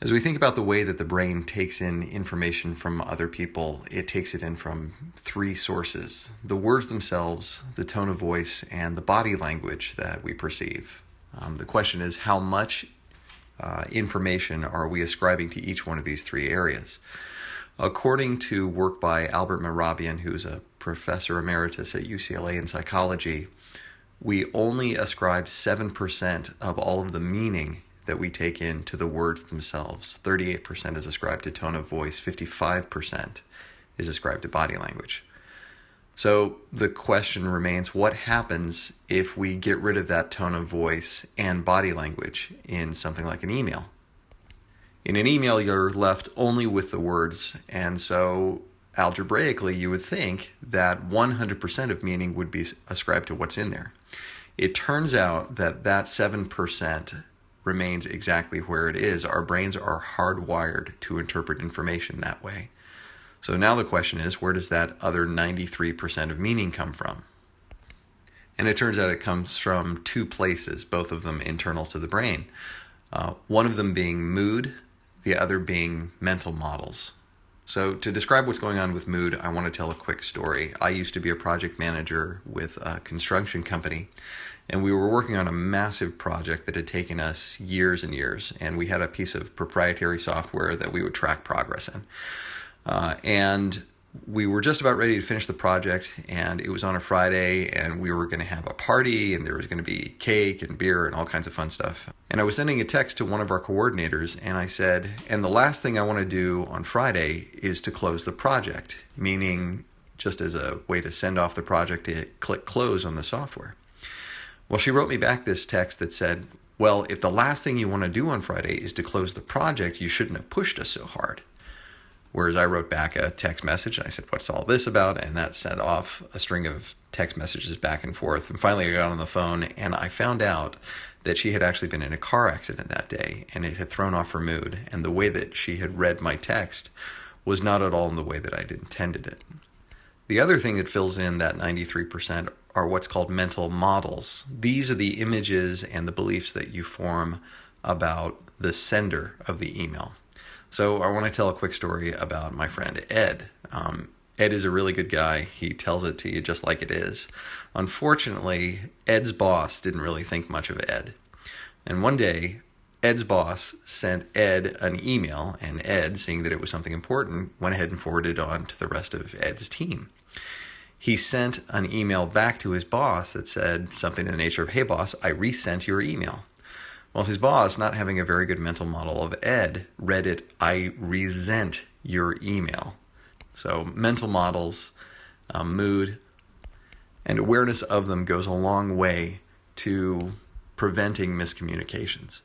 As we think about the way that the brain takes in information from other people, it takes it in from three sources: the words themselves, the tone of voice, and the body language that we perceive. The question is, how much information are we ascribing to each one of these three areas? According to work by Albert Mehrabian, who's a professor emeritus at UCLA in psychology, we only ascribe 7% of all of the meaning that we take in to the words themselves. 38% is ascribed to tone of voice, 55% is ascribed to body language. So the question remains, what happens if we get rid of that tone of voice and body language in something like an email? In an email, you're left only with the words, and so algebraically, you would think that 100% of meaning would be ascribed to what's in there. It turns out that 7% remains exactly where it is. Our brains are hardwired to interpret information that way. So now the question is, where does that other 93% of meaning come from? And it turns out it comes from two places, both of them internal to the brain. One of them being mood, the other being mental models. So to describe what's going on with mood, I want to tell a quick story. I used to be a project manager with a construction company, and we were working on a massive project that had taken us years and years, and we had a piece of proprietary software that we would track progress in. And we were just about ready to finish the project, and it was on a Friday, and we were going to have a party, and there was going to be cake and beer and all kinds of fun stuff. And I was sending a text to one of our coordinators, and I said, and the last thing I want to do on Friday is to close the project, meaning just as a way to send off the project, to click close on the software. Well, she wrote me back this text that said, well, if the last thing you want to do on Friday is to close the project, you shouldn't have pushed us so hard. Whereas I wrote back a text message and I said, what's all this about? And that set off a string of text messages back and forth. And finally I got on the phone and I found out that she had actually been in a car accident that day and it had thrown off her mood. And the way that she had read my text was not at all in the way that I'd intended it. The other thing that fills in that 93% are what's called mental models. These are the images and the beliefs that you form about the sender of the email. So I want to tell a quick story about my friend Ed. Ed is a really good guy. He tells it to you just like it is. Unfortunately, Ed's boss didn't really think much of Ed. And one day, Ed's boss sent Ed an email, and Ed, seeing that it was something important, went ahead and forwarded it on to the rest of Ed's team. He sent an email back to his boss that said something in the nature of, hey boss, I resent your email. Well, his boss, not having a very good mental model of Ed, read it, I resent your email. So mental models, mood, and awareness of them goes a long way to preventing miscommunications.